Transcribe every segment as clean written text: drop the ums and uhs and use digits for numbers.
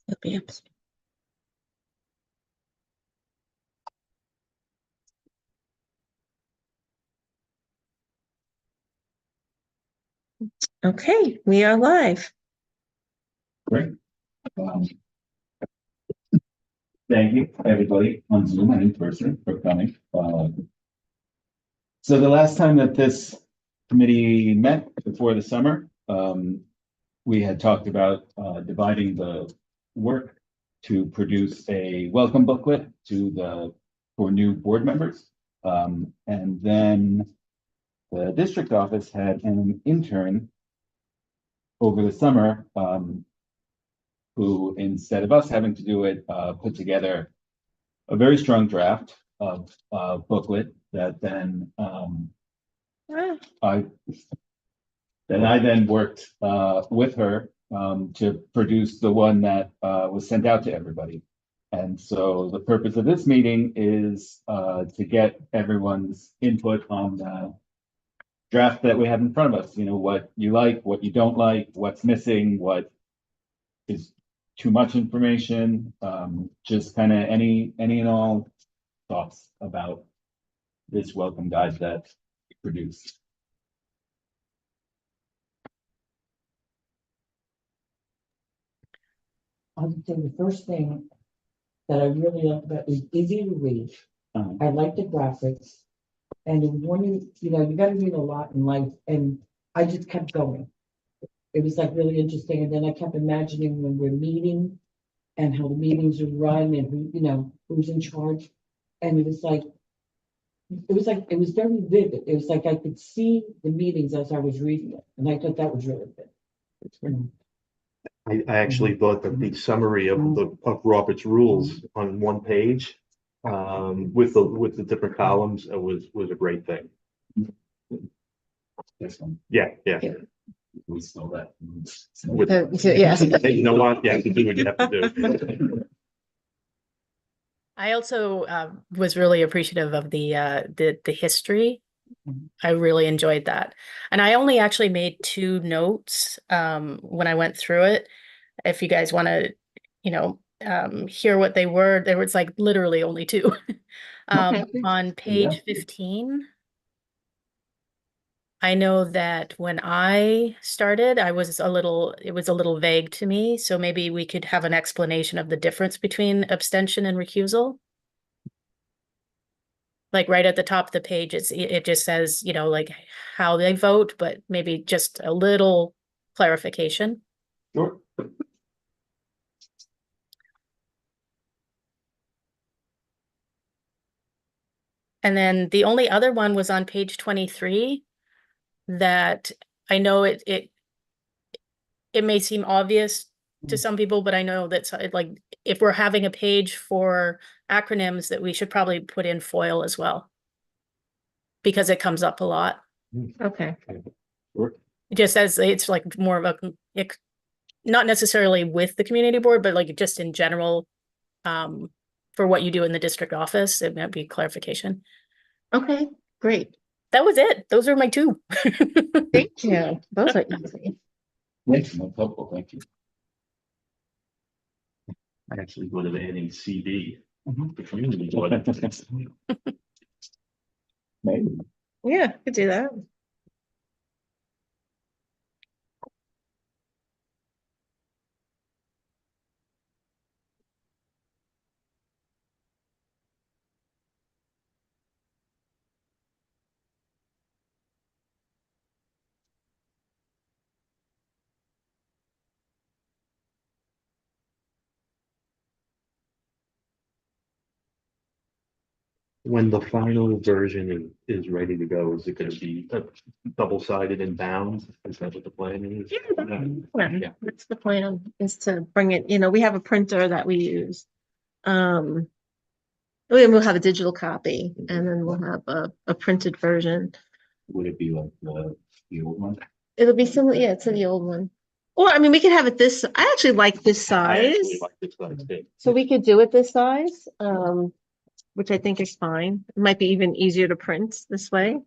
It'll be up. Okay, we are live. Great. Thank you, everybody on Zoom and in person for coming. So the last time that this committee met before the summer, we had talked about dividing the work to produce a welcome booklet for new board members. And then the district office had an intern over the summer who, instead of us having to do it, put together a very strong draft of booklet that then I then worked with her to produce the one that was sent out to everybody. And so the purpose of this meeting is to get everyone's input on the draft that we have in front of us. You know, what you like, what you don't like, what's missing, what is too much information, just kind of any and all thoughts about this welcome guide that we produced. I would say the first thing that I really liked about it was easy to read. I like the graphics. And when you gotta read a lot in life, and I just kept going. It was like really interesting, and then I kept imagining when we're meeting and how the meetings are run and who, who's in charge. And it was very vivid. It was like I could see the meetings as I was reading it, and I thought that was really good. I actually thought that the summary of Robert's rules on one page, with the different columns, was a great thing. This one, Yeah. we saw that. Yes. You know what? You have to do what you have to do. I also was really appreciative of the history. I really enjoyed that. And I only actually made 2 notes when I went through it. If you guys want to, hear what they were, there was like literally only 2. Okay. On page 15. I know that when I started, it was a little vague to me. So maybe we could have an explanation of the difference between abstention and recusal. Like right at the top of the page, it just says, like how they vote, but maybe just a little clarification. Sure. And then the only other one was on page 23 that I know it may seem obvious to some people, but I know that like if we're having a page for acronyms that we should probably put in FOIL as well. Because it comes up a lot. Okay. Sure. It just says it's like more of a, not necessarily with the community board, but like just in general, for what you do in the district office, it might be clarification. Okay, great. That was it. Those are my 2. Thank you. Those are easy. Thank you, that's helpful, thank you. I actually would have added CB. Mhm. The community board. Maybe. Yeah, could do that. When the final version is ready to go, is it going to be double-sided and bound? Is that what the plan is? Yeah, that's the plan, is to bring it, we have a printer that we use. We'll have a digital copy, and then we'll have a printed version. Would it be like the old one? It'll be similar, yeah, to the old one. Or, I mean, we could have it this, I actually like this I size. actually like this size too. So we could do it this size, which I think is fine. It might be even easier to print this way.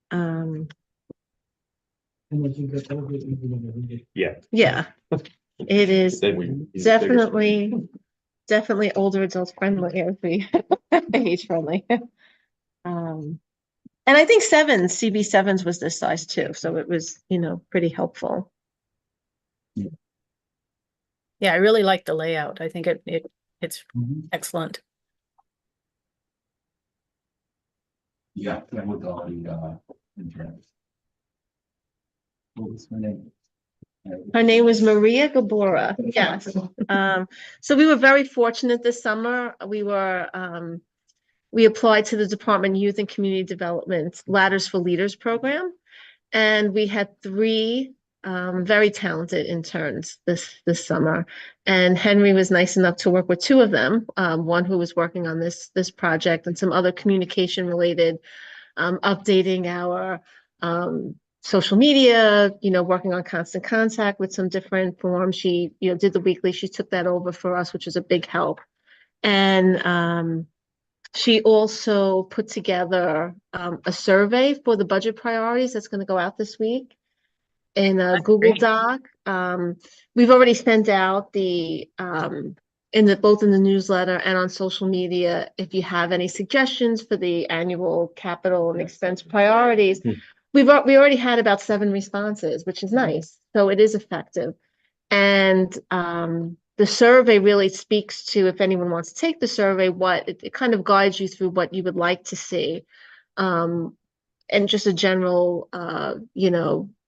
And if you go over it, you can read it. Yeah. Yeah. It is Then we. definitely older adult friendly as we age friendly. And I think CB7s was this size too, so it was, pretty helpful. Yeah, I really like the layout. I think it's Mhm. excellent. Yeah, that was already, interesting. What was her name? Her name was Maria Gabora. Yes. So we were very fortunate this summer. We applied to the Department of Youth and Community Development Ladders for Leaders program. And we had three very talented interns this summer. And Henry was nice enough to work with two of them, one who was working on this project and some other communication related, updating our social media, working on constant contact with some different forms. She, did the weekly. She took that over for us, which was a big help. And she also put together a survey for the budget priorities that's going to go out this week in a Google great. Doc. We've already sent out both in the newsletter and on social media. If you have any suggestions for the annual capital and expense priorities, we already had about 7 responses, which is nice. So it is effective. And the survey really speaks to, if anyone wants to take the survey, it kind of guides you through what you would like to see. And just a general,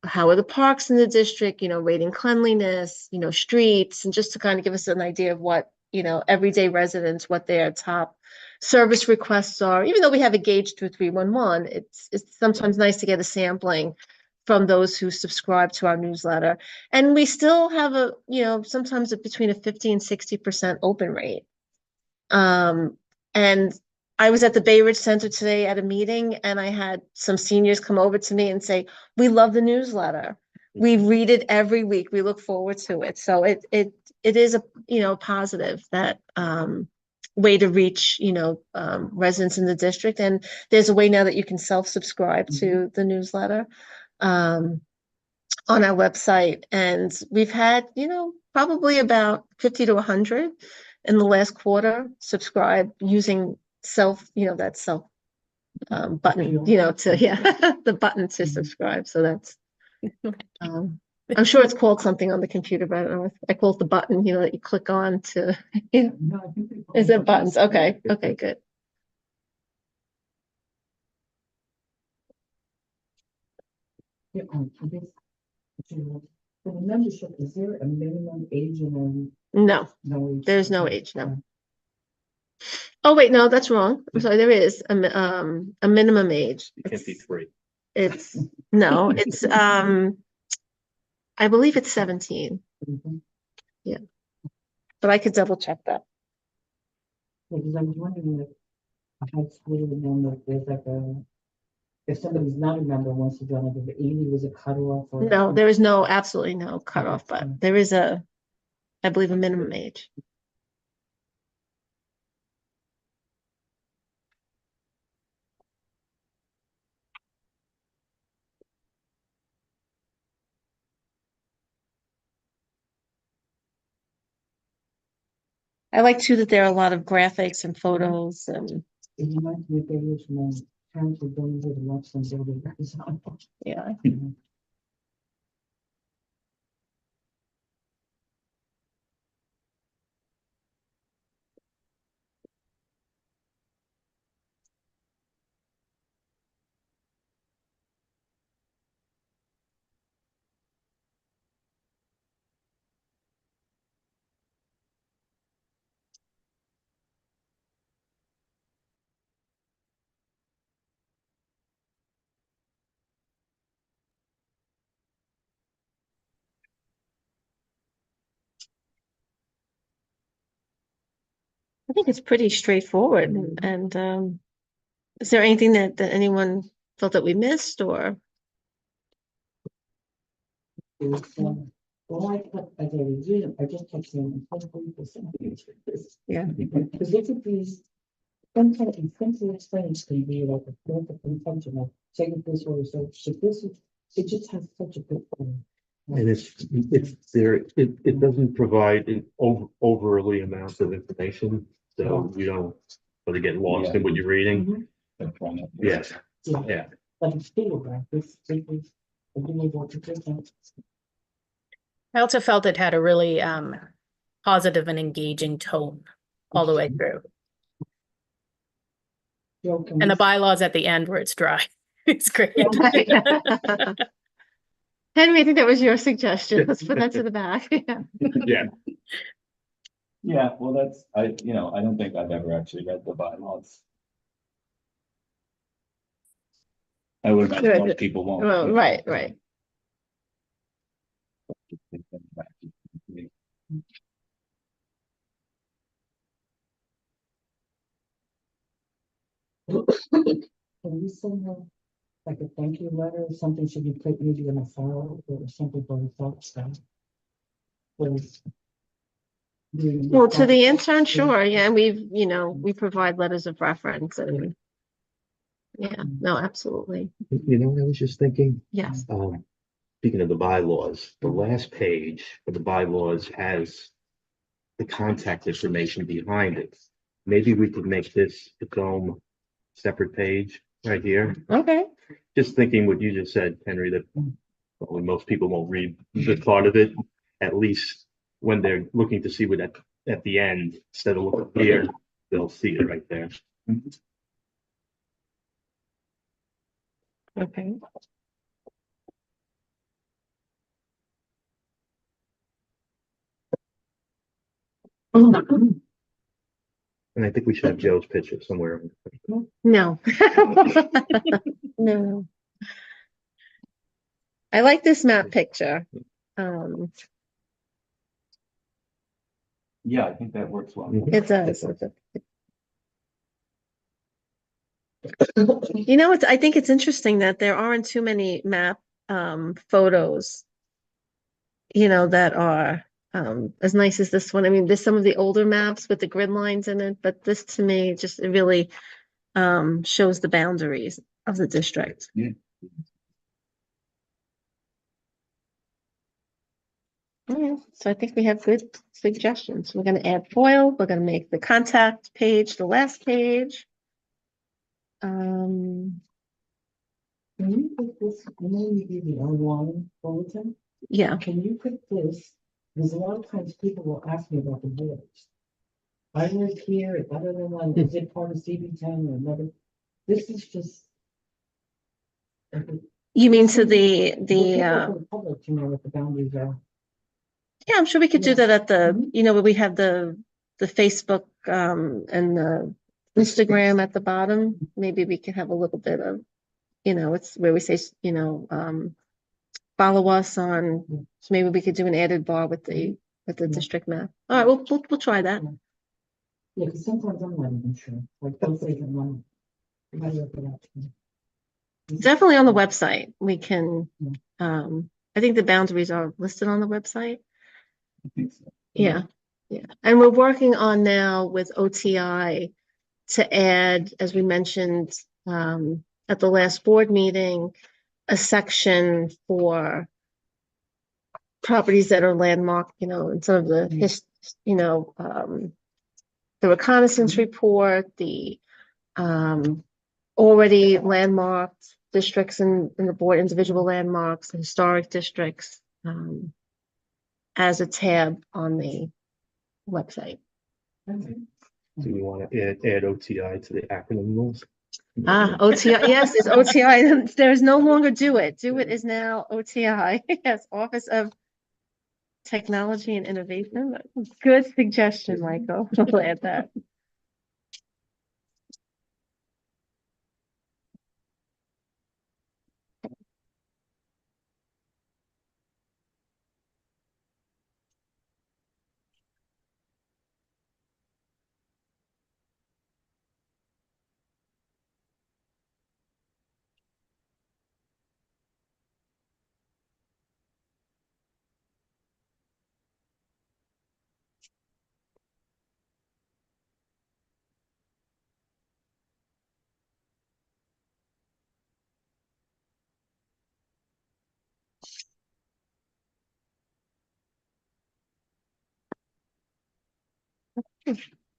how are the parks in the district, rating cleanliness, streets, and just to kind of give us an idea of what, everyday residents, what their top service requests are. Even though we have a gauge through 311, it's sometimes nice to get a sampling from those who subscribe to our newsletter. And we still have sometimes between a 50 and 60% open rate. And I was at the Bay Ridge Center today at a meeting, and I had some seniors come over to me and say, "We love the newsletter. We read it every week. We look forward to it." So it is a positive, that way to reach residents in the district. And there's a way now that you can self-subscribe to the newsletter on our website. And we've had probably about 50 to 100 in the last quarter subscribe using that self button, the button to subscribe. So that's I'm sure it's called something on the computer, but I don't know. I call it the button, that you click on to. No, I think they call Is it it buttons? Okay, good. Yeah, I guess, for the membership, is there a minimum age and No, no age? there's no age. No. Oh wait, no, that's wrong. I'm sorry. There is a minimum age. It can't be 3. It's I believe it's 17, Mhm. but I could double check that. Because I was wondering if a high school, and then if there's like if somebody's not a member wants to join, like if 80 was a cutoff or. No, there is absolutely no cutoff, but there is I believe, a minimum age. I like too that there are a lot of graphics and photos and It reminds me of days when parents were going to watch them build their house. yeah. I think it's pretty straightforward. And is there anything that anyone felt that we missed or? Well, as I reviewed them, I just kept saying, hopefully for some this. Yeah. Because it could be, sometimes in simple explanations can be like a perfect intentional, take it this way, so this is, it just has such a good form. And it doesn't provide an overly amount of information, so you don't really get lost in what you're reading. Mhm. I'm trying to- Yes, Yeah, yeah. but it's still, right, this is, being able to present. I also felt it had a really positive and engaging tone all the way through. Joe, can And the we- bylaws at the end where it's dry. It's great. Henry, I think that was your suggestion. Let's put that to the back. Yeah. Yeah, Yeah, well, that's, I don't think I've ever actually read the bylaws. I would imagine Good. most people won't. Well, right, right. Can you send her like a thank you letter or something, should be put maybe in a file or something for the thoughts then? Please. Well, to the intern, sure, yeah, and we provide letters of reference and. Yeah, no, absolutely, you know what I was just thinking? yes. Speaking of the bylaws, the last page of the bylaws has the contact information behind it. Maybe we could make this its own separate page right here. Okay. Just thinking what you just said, Henry, that probably most people won't read this part of it. At least when they're looking to see what at the end, instead of looking here, they'll see it right there. Okay. And I think we should have Joe's picture somewhere. No. No. I like this map picture. Yeah, I think that works well. It does. I think it's interesting that there aren't too many map photos, that are as nice as this one. I mean, there's some of the older maps with the grid lines in it, but this to me just it really shows the boundaries of the district. Yeah. Yeah, so I think we have good suggestions. We're gonna add foil, we're gonna make the contact page the last page. Can you put this, you do the online bulletin? Yeah, Can you put this, because a lot of times people will ask me about the boards. I live here, it's other than one, is it part of CB10 or another? This is just. you mean to the For the public to know what the boundaries are. yeah, I'm sure we could do Yeah. that at the, Mhm. where we have the Facebook and the Instagram at the bottom. Maybe we can have a little bit of, it's where we say, follow us on, so maybe we could do an added bar with the district map. All right, we'll try that. Yeah, because sometimes I'm not even sure, like those days I'm one. I look it up. Definitely on the website, we can, Yeah. I think the boundaries are listed on the website. I think so. Yeah, yeah. And we're working on now with OTI to add, as we mentioned, at the last board meeting, a section for properties that are landmarked, and some of the the reconnaissance report, the, already landmarked districts in the board, individual landmarks, historic districts, as a tab on the website. Do we want to add OTI to the acronym rules? OTI, yes, it's OTI. There's no longer Do It. Do It is now OTI. Yes, Office of Technology and Innovation. Good suggestion, Michael. I'll add that.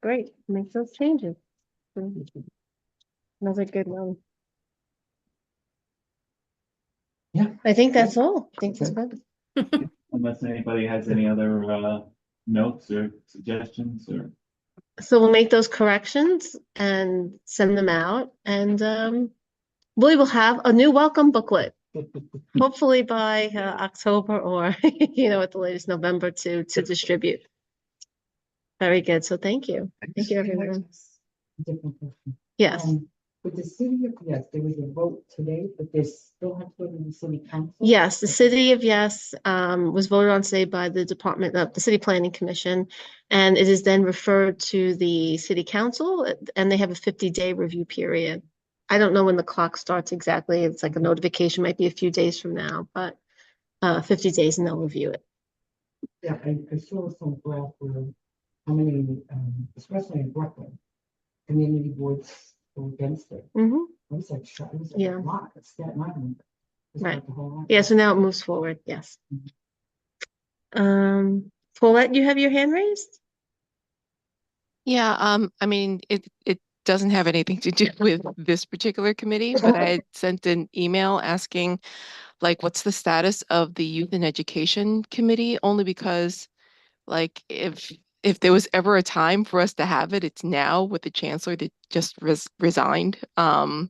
Great, make those changes. Another good one. Yeah. I think that's all. I think it's Okay. good. Unless anybody has any other notes or suggestions or. So we'll make those corrections and send them out, and we will have a new welcome booklet. Hopefully by October or, at the latest November to distribute. Very good. So thank you. Thank you, everyone. Different question. Yes. With the city of, yes, there was a vote today, but there's still have to go to the city council? Yes, the city of Yes was voted on today by the Department of the City Planning Commission, and it is then referred to the city council, and they have a 50-day review period. I don't know when the clock starts exactly. It's like a notification, might be a few days from now, but 50 days and they'll review it. Yeah, I saw some graph where how many, especially in Brooklyn, community boards were against it. Mhm. I was like, shocked. It was like Yeah. a lot, it's that much. It's Right. like the whole lot. Yeah, so now it moves forward. Yes. Paulette, you have your hand raised? Yeah, I mean, it doesn't have anything to do with this particular committee, but I had sent an email asking, like, what's the status of the Youth and Education Committee? Only because, like, if there was ever a time for us to have it, it's now with the chancellor that just resigned. I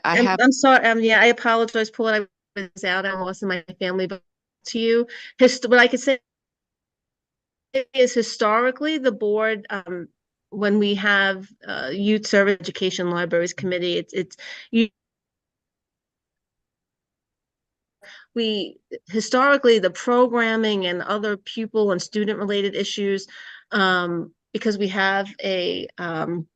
have I'm sorry. Yeah, I apologize, Paulette. I was out. I lost my family, but to you, what I could say is historically the board, when we have youth service education libraries committee, it's you. We historically the programming and other pupil and student related issues, because we have a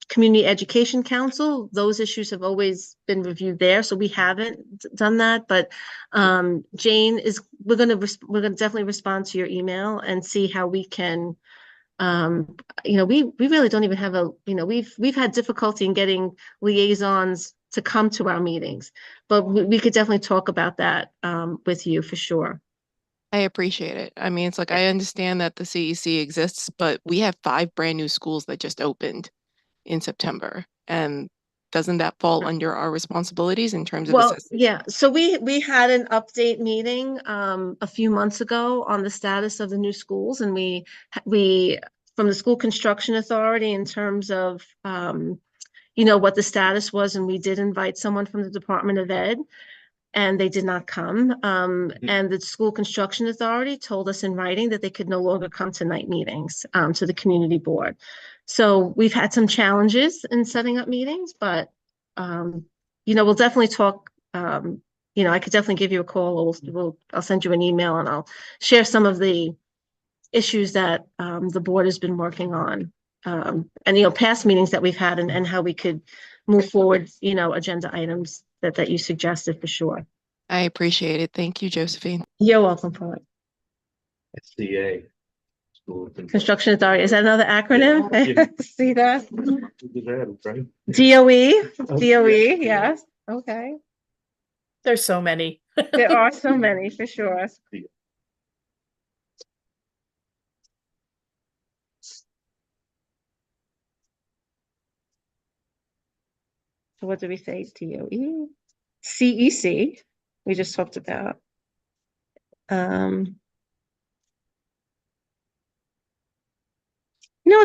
community education council, those issues have always been reviewed there. So we haven't done that, but Jane is, we're gonna definitely respond to your email and see how we can. We really don't even have we've had difficulty in getting liaisons to come to our meetings, but we could definitely talk about that with you for sure. I appreciate it. I mean, it's like I understand that the CEC exists, but we have 5 brand new schools that just opened in September. And doesn't that fall under our responsibilities in terms of Well, assessing? yeah, so we had an update meeting a few months ago on the status of the new schools, and we from the School Construction Authority in terms of what the status was, and we did invite someone from the Department of Ed, and they did not come. And the School Construction Authority told us in writing that they could no longer come to night meetings to the community board. So we've had some challenges in setting up meetings, but we'll definitely talk. I could definitely give you a call, or I'll send you an email, and I'll share some of the issues that the board has been working on, and past meetings that we've had, and how we could move forward, agenda items that you suggested for sure. I appreciate it. Thank you, Josephine. You're welcome, Paul. SCA. Construction Authority, is that another acronym? Yeah. See that? Right? DOE, yes, okay. There's so many. There are so many, for sure. So what did we say? DOE, CEC, we just talked about.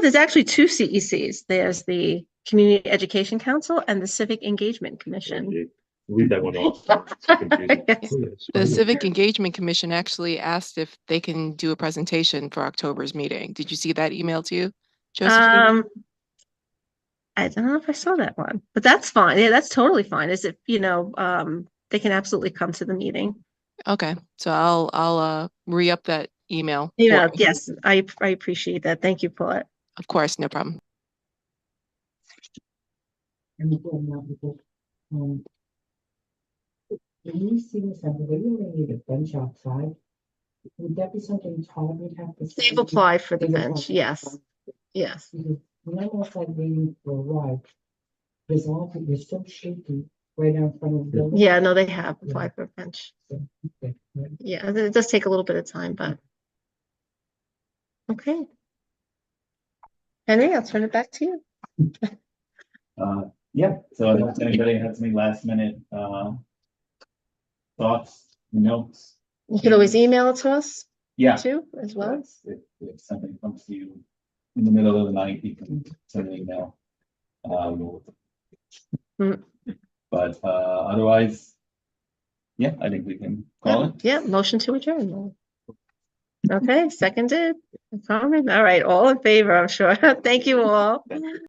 There's actually 2 CECs. There's the Community Education Council and the Civic Engagement Commission. Leave that one off. Yes. The Civic Engagement Commission actually asked if they can do a presentation for October's meeting. Did you see that email to you, Josephine? I don't know if I saw that one, but that's fine. Yeah, that's totally fine. Is it, they can absolutely come to the meeting. Okay, so I'll re-up that email. Yeah, yes, I appreciate that. Thank you, Paulette. Of course, no problem. And before now, because, when you see this, I really need a bench outside. Would that be something Todd would have to say? They've applied for the They've bench. applied. Yes, yes. Because when I'm outside waiting for a ride, there's a lot of people, they're so shaky right out in front of the building. Yeah, no, they have applied for a bench. So, okay, right. Yeah, it does take a little bit of time, but. Okay. Henry, I'll turn it back to you. Yeah, so if anybody has any last minute, thoughts, notes, You can always email it to us yeah. too, as well. If something comes to you in the middle of the night, you can send an email. Mm. But otherwise, yeah, I think we can call it. Yeah, motion to adjourn. Okay, seconded. Carmen, all right, all in favor, I'm sure. Thank you all.